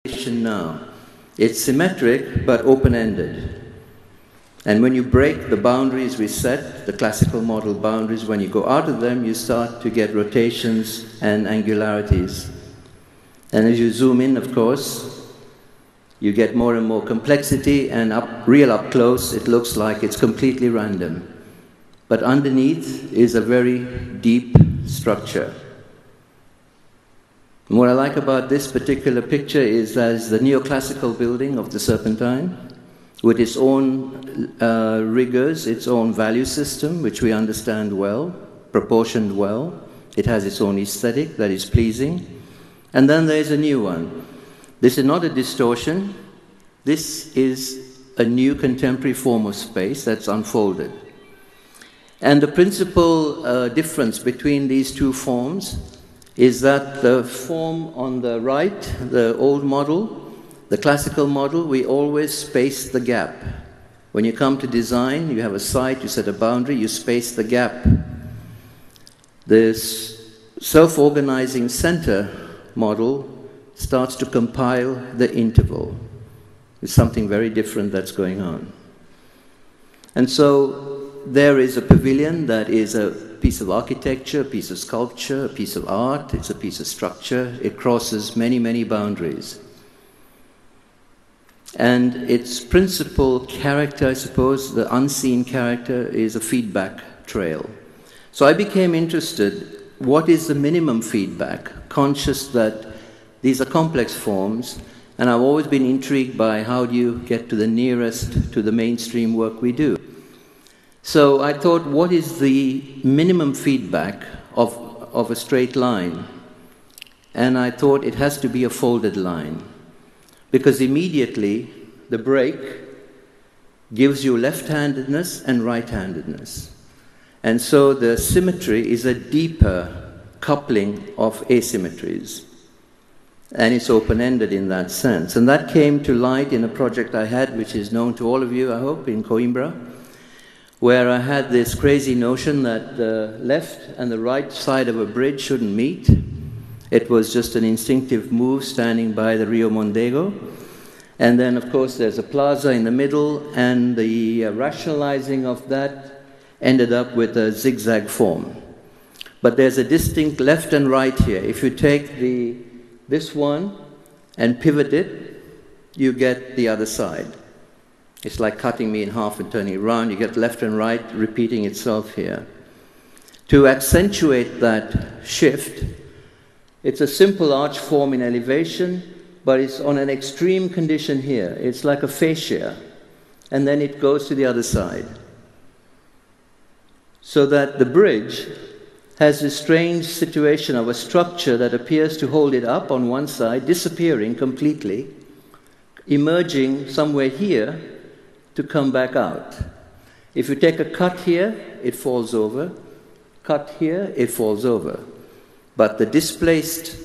now. It's symmetric but open-ended. And when you break the boundaries we set, the classical model boundaries, when you go out of them, you start to get rotations and angularities. And as you zoom in, of course, you get more and more complexity, and real up close, it looks like it's completely random. But underneath is a very deep structure. And what I like about this particular picture is there's the neoclassical building of the Serpentine, with its own rigors, its own value system, which we understand well, proportioned well. It has its own aesthetic that is pleasing. And then there's a new one. This is not a distortion. This is a new contemporary form of space that's unfolded. And the principal difference between these two forms is that the form on the right, the old model, the classical model, we always space the gap. When you come to design, you have a site, you set a boundary, you space the gap. This self-organizing center model starts to compile the interval. It's something very different that's going on. And so there is a pavilion that is a piece of architecture, a piece of sculpture, a piece of art, it's a piece of structure. It crosses many, many boundaries. And its principal character, I suppose, the unseen character, is a feedback trail. So I became interested, what is the minimum feedback? Conscious that these are complex forms, and I've always been intrigued by how do you get to the nearest to the mainstream work we do. So I thought, what is the minimum feedback of a straight line? And I thought it has to be a folded line, because immediately the break gives you left-handedness and right-handedness. And so the symmetry is a deeper coupling of asymmetries. And it's open-ended in that sense. And that came to light in a project I had, which is known to all of you, I hope, in Coimbra, where I had this crazy notion that the left and the right side of a bridge shouldn't meet. It was just an instinctive move standing by the Rio Mondego. And then, of course, there's a plaza in the middle, and the rationalizing of that ended up with a zigzag form. But there's a distinct left and right here. If you take this one and pivot it, you get the other side. It's like cutting me in half and turning it around. You get left and right repeating itself here. To accentuate that shift, it's a simple arch form in elevation, but it's on an extreme condition here. It's like a fascia, and then it goes to the other side. So that the bridge has this strange situation of a structure that appears to hold it up on one side, disappearing completely, emerging somewhere here to come back out. If you take a cut here, it falls over. Cut here, it falls over. But the displaced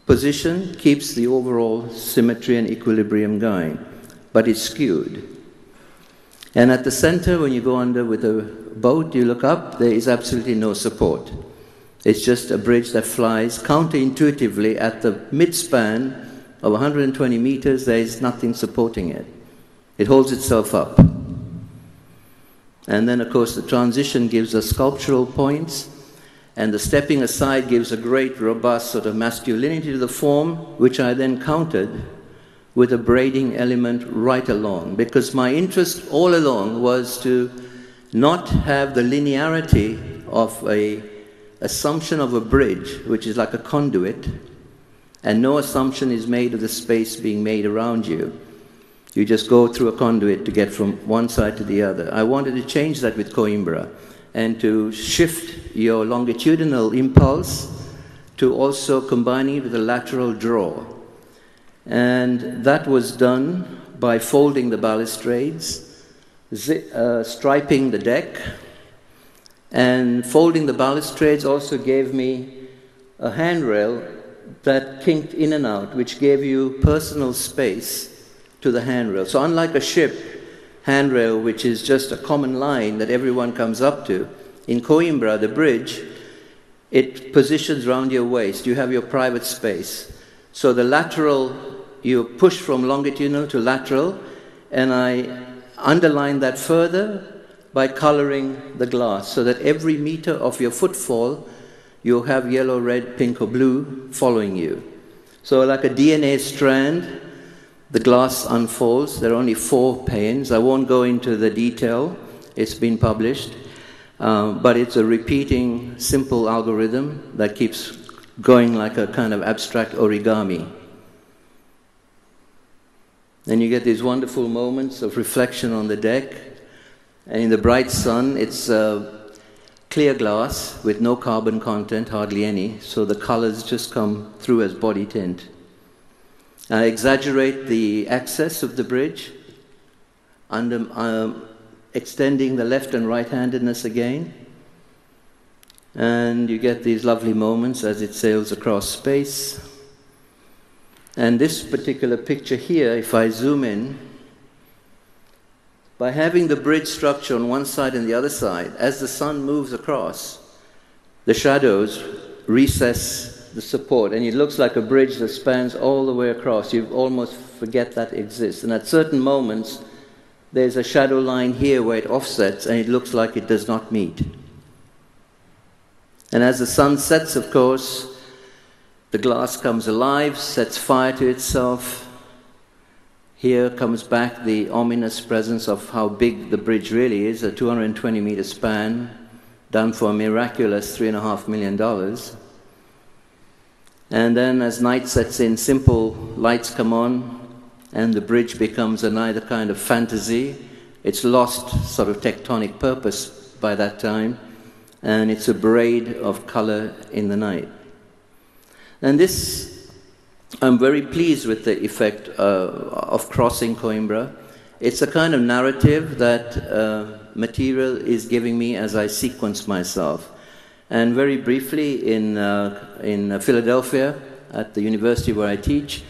position keeps the overall symmetry and equilibrium going, but it's skewed. And at the center, when you go under with a boat, you look up, there is absolutely no support. It's just a bridge that flies counterintuitively at the midspan of 120 meters. There is nothing supporting it. It holds itself up. And then, of course, the transition gives us sculptural points, and the stepping aside gives a great, robust sort of masculinity to the form, which I then countered with a braiding element right along, because my interest all along was to not have the linearity of an assumption of a bridge, which is like a conduit, and no assumption is made of the space being made around you. You just go through a conduit to get from one side to the other. I wanted to change that with Coimbra, and to shift your longitudinal impulse to also combining it with a lateral draw. And that was done by folding the balustrades, striping the deck, and folding the balustrades also gave me a handrail that kinked in and out, which gave you personal space to the handrail. So unlike a ship handrail, which is just a common line that everyone comes up to, in Coimbra, the bridge, it positions around your waist. You have your private space. So the lateral you push from longitudinal to lateral, and I underline that further by coloring the glass, so that every meter of your footfall, you'll have yellow, red, pink, or blue following you. So like a DNA strand, the glass unfolds. There are only 4 panes. I won't go into the detail. It's been published. But it's a repeating, simple algorithm that keeps going like a kind of abstract origami. And you get these wonderful moments of reflection on the deck. And in the bright sun, it's clear glass with no carbon content, hardly any, so the colors just come through as body tint. I exaggerate the access of the bridge, extending the left and right-handedness again, and you get these lovely moments as it sails across space. And this particular picture here, if I zoom in, by having the bridge structure on one side and the other side, as the sun moves across, the shadows recess the support, and it looks like a bridge that spans all the way across. You almost forget that exists. And at certain moments, there's a shadow line here where it offsets, and it looks like it does not meet. And as the sun sets, of course, the glass comes alive, sets fire to itself. Here comes back the ominous presence of how big the bridge really is, a 220-meter span, done for a miraculous $3.5 million. And then as night sets in, simple lights come on, and the bridge becomes neither kind of fantasy. It's lost sort of tectonic purpose by that time, and it's a braid of color in the night. And this, I'm very pleased with the effect of crossing Coimbra. It's a kind of narrative that material is giving me as I sequence myself. And very briefly, in Philadelphia, at the university where I teach,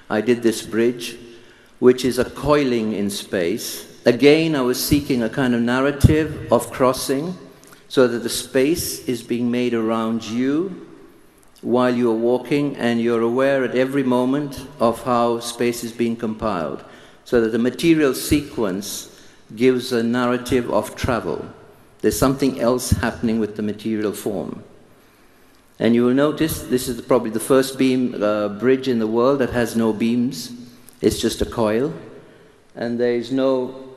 I did this bridge, which is a coiling in space. Again, I was seeking a kind of narrative of crossing, so that the space is being made around you while you're walking, and you're aware at every moment of how space is being compiled, so that the material sequence gives a narrative of travel. There's something else happening with the material form. And you will notice this is probably the first bridge in the world that has no beams. It's just a coil. And there is no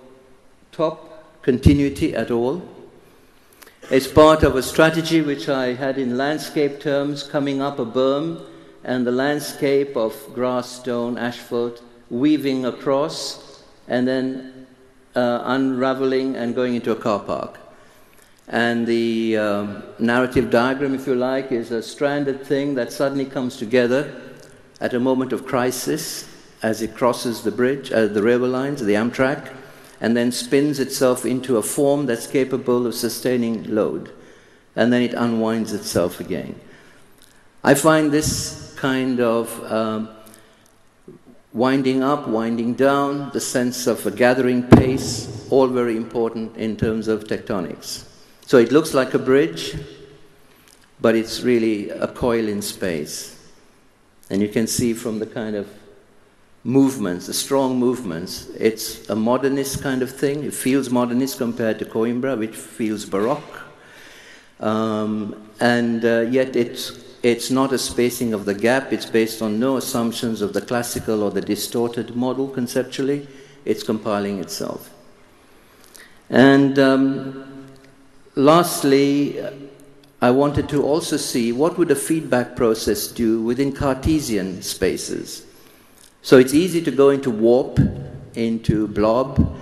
top continuity at all. It's part of a strategy which I had in landscape terms, coming up a berm, and the landscape of grass, stone, asphalt, weaving across, and then unraveling and going into a car park. And the narrative diagram, if you like, is a stranded thing that suddenly comes together at a moment of crisis as it crosses the bridge, the railway lines, the Amtrak, and then spins itself into a form that's capable of sustaining load. And then it unwinds itself again. I find this kind of winding up, winding down, the sense of a gathering pace, all very important in terms of tectonics. So it looks like a bridge, but it's really a coil in space. And you can see from the kind of movements, the strong movements, it's a modernist kind of thing. It feels modernist compared to Coimbra, which feels Baroque. Yet it's not a spacing of the gap. It's based on no assumptions of the classical or the distorted model conceptually. It's compiling itself. And lastly, I wanted to also see what would a feedback process do within Cartesian spaces. So it's easy to go into warp, into blob,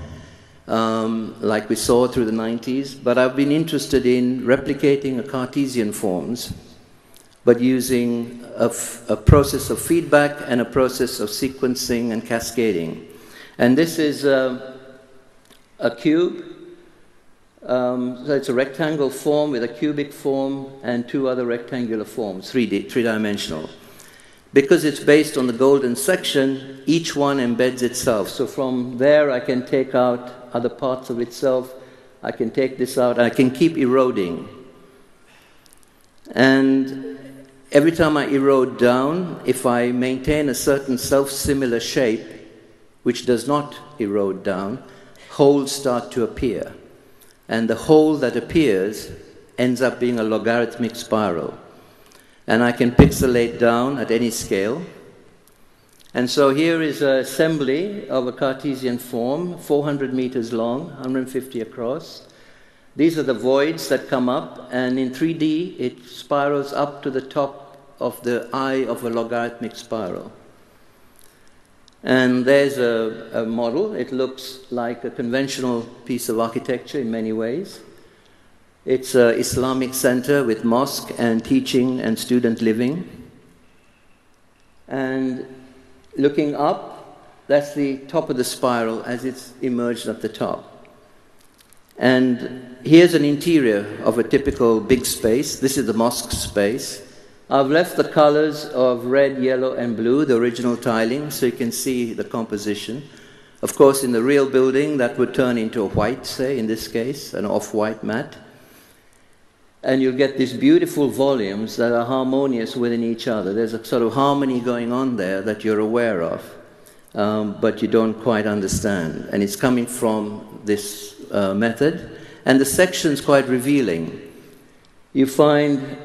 like we saw through the 90s, but I've been interested in replicating a Cartesian forms, but using a process of feedback and a process of sequencing and cascading. And this is a cube. So it's a rectangle form with a cubic form and 2 other rectangular forms, three-dimensional. Because it's based on the golden section, each one embeds itself. So from there I can take out other parts of itself, I can take this out, I can keep eroding. And every time I erode down, if I maintain a certain self-similar shape, which does not erode down, holes start to appear. And the hole that appears ends up being a logarithmic spiral. And I can pixelate down at any scale. And so here is an assembly of a Cartesian form, 400 meters long, 150 across. These are the voids that come up, and in 3D it spirals up to the top of the eye of a logarithmic spiral. And there's a model. It looks like a conventional piece of architecture in many ways. It's an Islamic center with mosque and teaching and student living. And looking up, that's the top of the spiral as it's emerged at the top. And here's an interior of a typical big space. This is the mosque space. I've left the colors of red, yellow, and blue, the original tiling, so you can see the composition. Of course, in the real building, that would turn into a white, say, in this case, an off-white matte. And you'll get these beautiful volumes that are harmonious within each other. There's a sort of harmony going on there that you're aware of, but you don't quite understand. And it's coming from this method. And the section's quite revealing. You find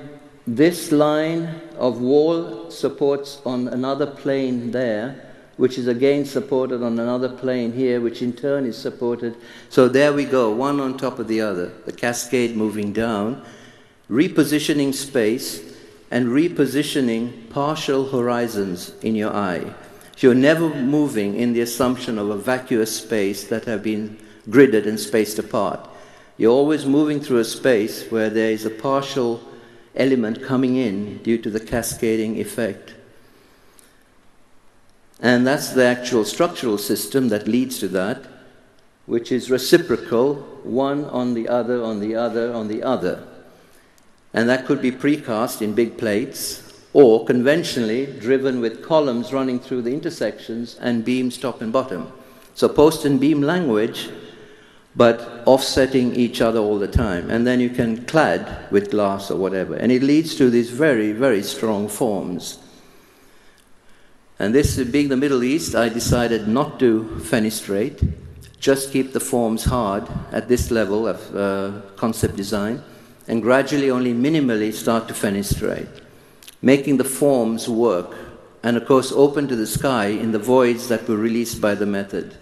this line of wall supports on another plane there, which is again supported on another plane here, which in turn is supported. So there we go, one on top of the other, the cascade moving down, repositioning space and repositioning partial horizons in your eye. So you're never moving in the assumption of a vacuous space that have been gridded and spaced apart. You're always moving through a space where there is a partial element coming in due to the cascading effect. And that's the actual structural system that leads to that, which is reciprocal, one on the other, on the other, on the other. And that could be precast in big plates, or conventionally driven with columns running through the intersections and beams top and bottom. So post and beam language, but offsetting each other all the time. And then you can clad with glass or whatever. And it leads to these very, very strong forms. And this, being the Middle East, I decided not to fenestrate, just keep the forms hard at this level of concept design, and gradually only minimally start to fenestrate, making the forms work, and of course open to the sky in the voids that were released by the method.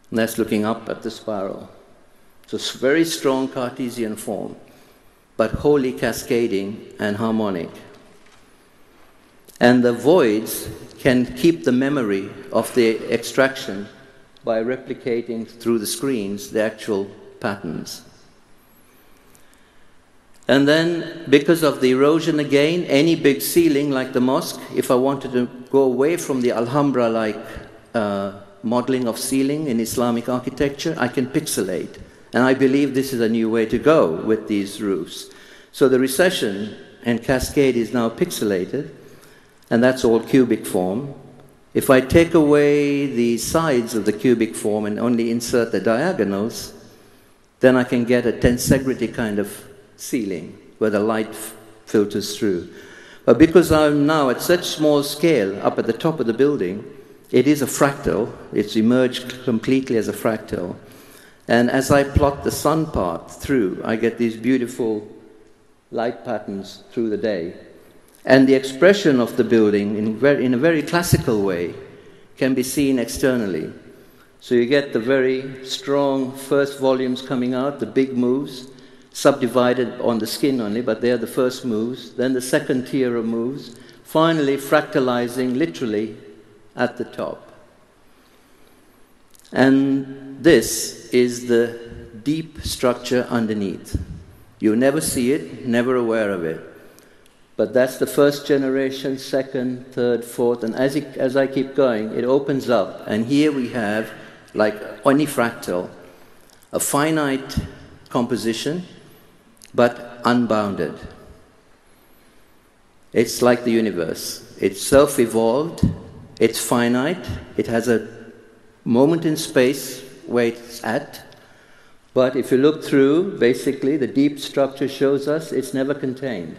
And that's looking up at the spiral. So it's very strong Cartesian form, but wholly cascading and harmonic. And the voids can keep the memory of the extraction by replicating through the screens the actual patterns. And then, because of the erosion again, any big ceiling like the mosque, if I wanted to go away from the Alhambra-like modeling of ceiling in Islamic architecture, I can pixelate. And I believe this is a new way to go with these roofs. So the recession and cascade is now pixelated, and that's all cubic form. If I take away the sides of the cubic form and only insert the diagonals, then I can get a tensegrity kind of ceiling where the light filters through. But because I'm now at such small scale up at the top of the building, it is a fractal. It's emerged completely as a fractal. And as I plot the sun part through, I get these beautiful light patterns through the day. And the expression of the building in a very classical way can be seen externally. So you get the very strong first volumes coming out, the big moves, subdivided on the skin only, but they're the first moves. Then the second tier of moves, finally fractalizing literally at the top. And this is the deep structure underneath. You never see it, never aware of it. But that's the first generation, second, third, fourth, and as I keep going, it opens up. And here we have, like any fractal, a finite composition, but unbounded. It's like the universe. It's self-evolved, it's finite, it has a moment in space where it's at, But if you look through, basically, the deep structure shows us it's never contained.